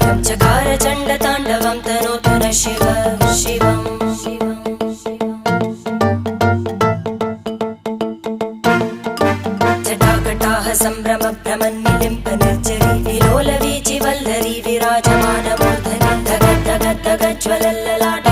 कायं चकार चण्डताण्डवं तनोतु न शिव शिवम् जटाकटाह सम्भ्रम भ्रमन्निलिम्प निर्जरी विलोलवीचि वल्लरी विराजमानमूर्धनि धग धग धग ज्वलल्ललाट